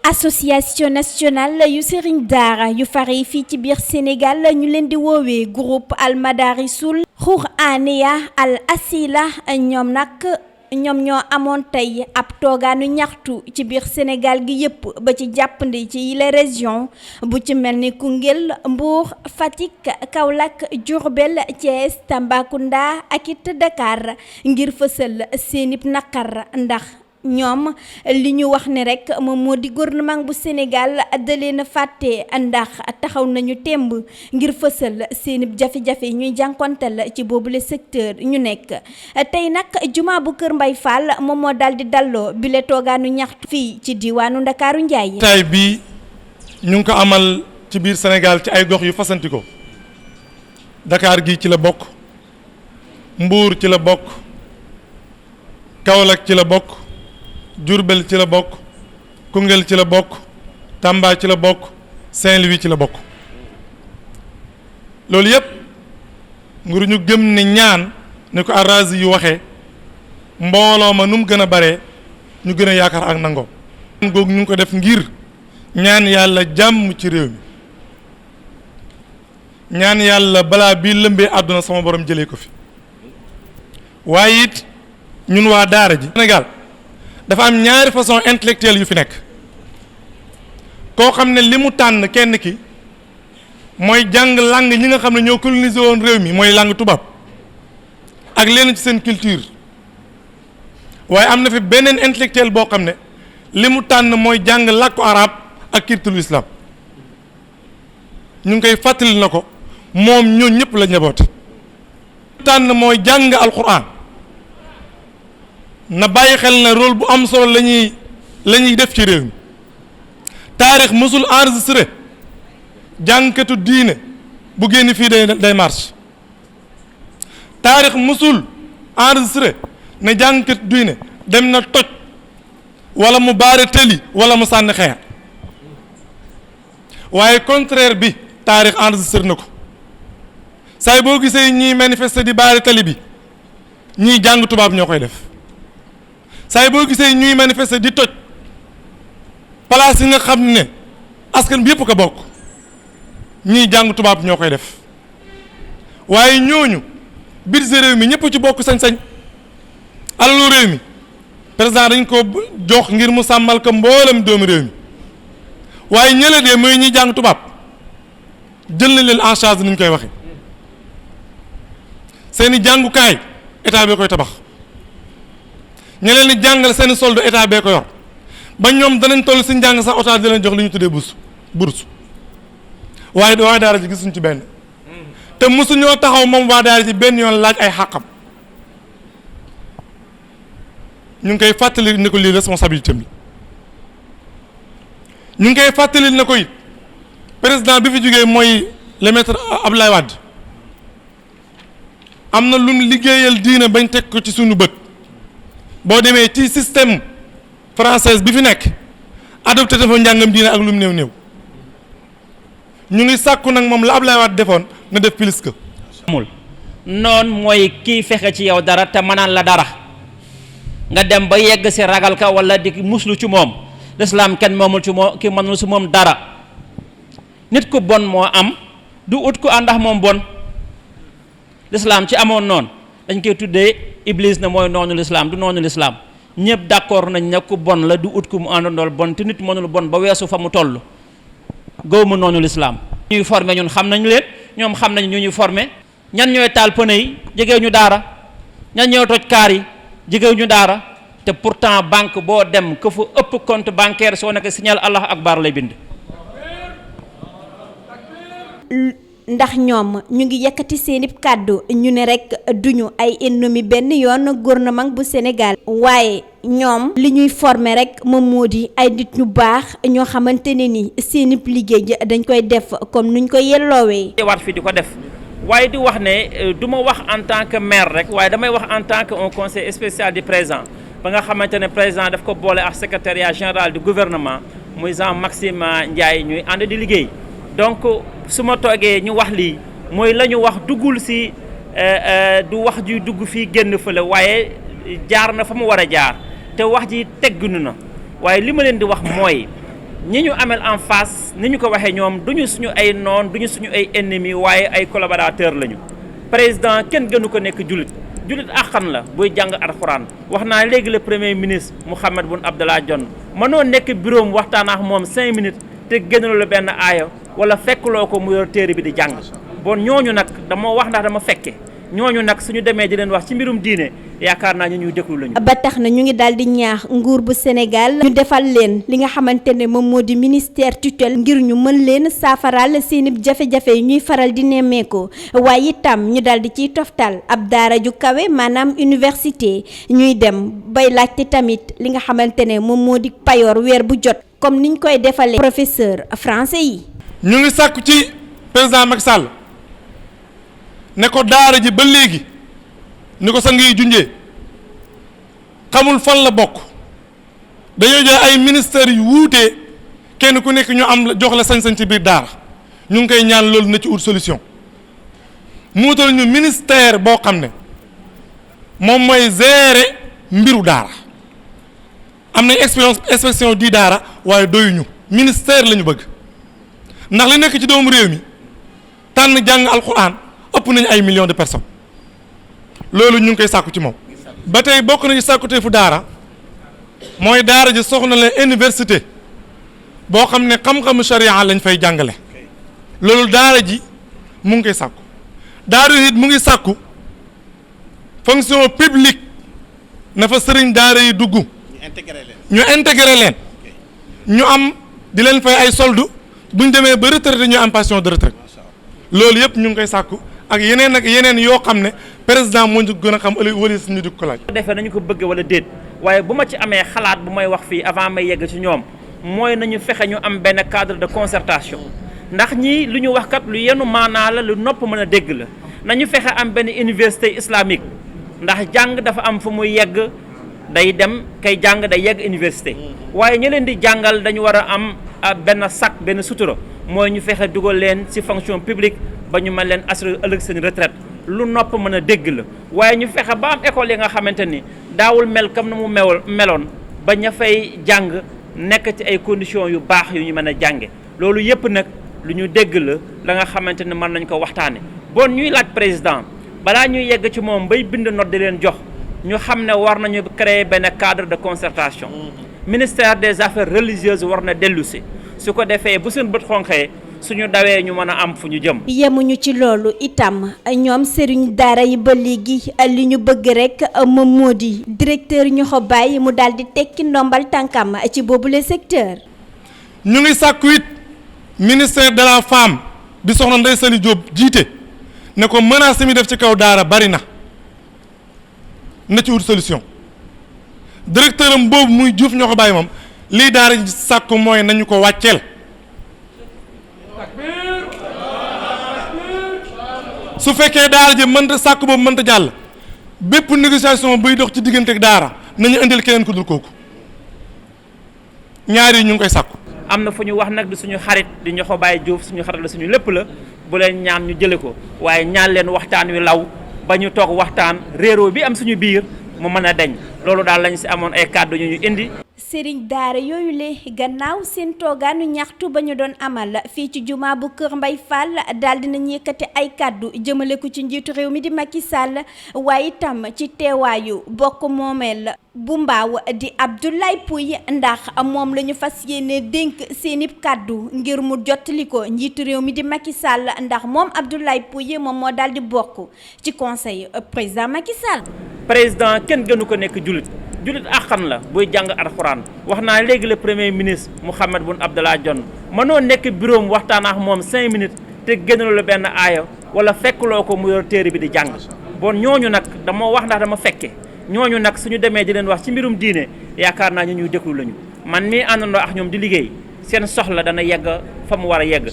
association nationale yu sëriñ daara yu fare fii ci biir Sénégal ñu leen di woowee groupe al madarisul Qur'aniya al asila ñoom ñoo amoon tey ab toogaanu ñaxtu ci biir Sénégal gi yépp ba ci jàppandi ci yile région bu ci mel ni Koungheul, Mbour, Fatick, Kaolack, Diourbel, Thiès, Tambacounda ak it Dakar ngir fësal seenib naqar ndax ñoom li ñu wax ne rek moom moo di gouvernement bu Sénégal da leen a fàtte ndax taxaw nañu temb ngir fësal seen jafe-jafe ñuy jànkonteel ci boobule secteur ñu nekk. tey nag juma bu Kër Mbay Fall moom moo daal di dalloo bile toogaanu ñaxtu fii ci diwaanu Ndakaaru Njaay. tay bi ñu ngi ko amal ci biir Sénégal ci ay gox yu fasanti ko Dakar gi ci la bokk, Mbuur ci la bokk, Kaolack ci la bokk, Diourbel ci la bokk, Koungheul ci la bokk, Tamba ci la bokk, Saint-Louis ci la bokk. loolu yépp ngir ñu gëm ne ñaan ni ko Arazi yu waxee mbooloo ma nu mu gën a bare ñu gën a yaakaar ak nangoo. googu ñu ngi ko def ngir ñaan yàlla jàmm ci réew mi, ñaan yàlla balaa bii lëmbee àdduna sama borom jëlee ko fi. waaye it ñun waa daara ji Sénégal dafa am ñaari façon intellectuelle yu fi nekk. koo xam ne li mu tànn kenn ki mooy jàng langue ñi nga xam ne ñoo colonisé woon réew mi mooy langue tubaab ak leen ci seen culture. waaye am na fi beneen intellectuel boo xam ne li mu tànn mooy jàng làkku arab ak culture islam. ñu ngi koy fàttali na ko moom ñoo ñëpp la njaboote. tànn mooy jàng alquran na bàyyi xel na rôle bu am solo la ñuy def ci réew mi. taarix mësul enregistré jàngkatu diine bu génn fii day marche. taarix mësul enregistré ne jàngkatu diine dem na toj wala mu baare tëli wala mu sànni xeer. waaye contraire bi taarix enregistré na ko. saay boo gisee ñiy manifester di baare tëli bi ñiy jàng tubaab ñoo koy def. saay boo gisee ñuy manifester di toj place yi nga xam ne askan bi yëpp ko bokk ñiy jàng tubaab ñoo koy def. waaye ñooñu budget réew mi ñëpp ci bokk sañ-sañ. alalu réew mi président dañ ko jox ngir mu sàmmal ko mboolem doomu réew mi. waaye ñële de mooy ñiy jàng tubaab jël na leen en charge ni ñu koy waxe seeni jàngukaay état bee koy tabax. ñu leen di jàngal seen solde état bee ko yor ba ñoom danañ toll si njàng sax otage di leen jox li ñu tuddee bourse. waaye waa daara ji gisuñ ci benn te mosuñoo taxaw moom waa daara ji benn yoon laaj ay xàqam. ñu ngi koy fàttali ne ko lii responsabilité am ñu ngi koy fàttali ne ko it président bi fi jógee mooy le maître Abdoulaye Wade am na lu mu liggéeyal diine bañ teg ko ci suñu bët. boo demee ci système française bi fi nekk adopté dafa njàngam diine ak lu mu néew ñu ngi sàkku nag moom la Ablaye Wade defoon na def plus que. amul noonu mooy kii fexe ci yow dara te mënaan la dara nga dem ba yegg si ragal ka wala di muslu ci moom lislaam kenn moomul ci moom ki mënul si moom dara. nit ku bon moo am du ut ku àndax moom bon lislaam ci amoon noonu dañ koy tuddee Iblis na mooy noonu lislaam du noonu lislaam ñëpp d'accord nañ ne ku bon la du ut ku mu àndandool bon te nit mënul bon ba weesu fa mu toll gëwuma noonu lislaam. ñuy formé ñun xam nañu leen ñoom xam nañ ñu ñuy formé ñan ñooy taal pneu yi jegew ñu daara ñan ñooy toj kaar yi jegew ñu daara te pourtant banque boo dem ka fa ëpp compte bancaire soo nekk signal Allah akbar lay bind. ndax ñoom ñu ngi yëkkati seeni kàddu ñu ne rek duñu ay ennemi benn yoon gouvernement bu Sénégal. waaye ñoom li ñuy former rek moom moo di ay nit ñu baax ñoo xamante ne ni seeni liggéey dañ koy def comme nuñ koy yelloowee. waat fii di ko def waaye di wax ne du ma wax en tant que maire rek waaye damay wax en tant que un conseil spécial du président ba nga xamante ne président daf ko boole ak secrétariat général du gouvernement muy Jean Maxime Ndiaye ñuy ànd di liggéey. donc su ma toogee ñu wax lii mooy la ñu wax duggul si du wax ji dugg fii génn fële waaye jaar na fa mu war a jaar te wax ji teggunu na waaye li ma leen di wax mooy ñi ñu amel en face ni ñu ko waxee ñoom duñu suñu ay noon duñu suñu ay ennemis waaye ay collaborateurs lañu président kenn gënu ko nekk jullit àqan la buy jàng alxuraan wax naa léegi le premier ministre Mahammed Boun Abdallah Dionne mënoo nekk bureau am waxtaan ak moom 5 minutes te génnaloo la benn aaya wala fekkloo ko mu yor téere bi di jàng bon ñooñu nag dama wax ndax dama fekke ñooñu nag suñu demee di leen wax ci mbirum diine yaakaar naa ñu ñuy déglu lañu. ba tax na ñu ngi daal di ñaax nguur bu Sénégal ñu defal leen li nga xamante ne moom moo di ministère tutelle ngir ñu mën leen saafaraal seeni jafe-jafe yi ñuy faral di nemmeeku waaye itam ñu daal di ciy toftal ab daara ju kawe maanaam université ñuy dem bay laajte tamit li nga xamante ne moom moo di payoor weer bu jot comme niñ koy defalee professeur français yi. ñu ngi sàkku ci président Macky Sall ne ko daara ji ba léegi ni ko sang yi junjee xamul fan la bokk dañoo jël ay ministères yu wuutee kenn ku nekk ñu am jox la sañ-sañ ci biir daara ñu ngi koy ñaan loolu na ci ut solution mu wutal ñu ministère boo xam ne moom mooy gérer mbiru daara am nañ inspection di daara waaye doyuñu ministère la ñu bëgg ndax li nekk ci doomu réew mi tànn jàng alxuraan ëpp nañu ay millions de personnes loolu ñu ngi koy sàkku ci moom. ba tey bokk nañu sàkkutee fu daara mooy daara ji soxna la université boo xam ne xam-xamu sharia lañ fay jàngale loolu daara ji mu ngi koy sàkku daara it mu ngi sàkku fonction publique na fa sëriñ daara yi dugg ñu intégré leen ñu am di leen fay ay solde bu ñu demee ba retraité ñu am pension de retraite loolu yëpp ñu ngi koy sàkku ak yeneen yoo xam ne président moo ñu gën a xam ëllëg wala ñu di ko laaj. defee nañu ko bëgg wala déet waaye bu ma ci amee xalaat bu may wax fii avant may yegg ci ñoom mooy nañu fexe ñu am benn cadre de concertation ndax ñii lu ñu wax kat lu yenu maanaa la lu nopp mën a dégg la nañu fexe am benn université islamique ndax jàng dafa am fu muy yegg day dem kay jàng day yegg université waaye ñu leen di jàngal dañu war a am benn sac benn sutura mooy ñu fexe dugal leen ci fonction publique ba ñu mën leen assurer ëllëg seen retraite lu nopp mën a dégg la waaye ñu fexe ba am école yi nga xamante ni daawul mel comme na mu meloon ba ña fay jàng nekk ci ay conditions yu baax yu ñu mën a jànge loolu yëpp nag lu ñu dégg la nga xamante ni mën nañ ko waxtaane bon ñuy laaj président balaa ñuy yegg ci moom bay bind note di leen jox ñu xam ne war nañu créer benn cadre de concertation ministère des affaires religieuses war na dellu si su ko defee bu seen bët xonqee suñu dawee ñu mën a am fu ñu jëm. yemuñu ci loolu itam ñoom sëriñ daara yi ba léegi li ñu bëgg rek moom moo di directeur ñu ko bàyyi mu daal di tekki ndombal tànkam ci boobule secteur. ñu ngi sàkku it ministère de la femme bi soxna Ndeye Saly Diop jiite ne ko menace mi def ci kaw daara bari na ci wut solution directeur am boobu muy Diouf ñoo ko bàyyi moom lii daara ji sàkku mooy nañu ko wàcceel. su fekkee daara ji mënta sàkk boobu mënta jàll bépp négociation buy dox ci diggante ak daara nañu indil keneen ku dul kooku ñaar yi ñu ngi koy sàkku. am na fu ñu wax nag di suñu xarit di ñoxo Baye Diouf suñu xarit la suñu lépp la bu leen ñaan ñu jële ko waaye ñaan leen waxtaan wi law ba ñu toog waxtaan réeroo bi am suñu biir mu mën a deñ loolu daal lañ si amoon ay kàddu ñu indi. sëriñ daara yooyu le gannaaw seen toogaanu ñaxtu ba ñu doon amal fii ci jumaa bu Kër Mbay Fall daal dinañ yëkkati ay kàddu jëmale ko ci njiitu réew mi di Macky Sall waaye itam ci teewaayu bokk moomeel bu mbaaw di Abdoulaye Pouye ndax moom la ñu fas yéene dénk seeni kàddu ngir mu jottali ko njiitu réew mi di Macky Sall ndax moom Abdoulaye Pouye moom moo daal di bokk ci conseil président Macky Sall. président kenn gënu ko nekk jullit àqan la buy jàng alxuraan wax naa léegi le premier ministre Mahammed Boun Abdallah Dionne mënoo nekk bureau am waxtaan ak moom 5 minutes te génnaloo la benn aaya wala fekkloo ko mu yor téere bi di jàng bon ñooñu nag dama wax ndax dama fekke ñooñu nag suñu demee di leen wax ci mbirum diine yaakaar naa ñu ñuy déglu lañu man mii àndandoo ak ñoom di liggéey seen soxla dana yegg fa mu war a yegg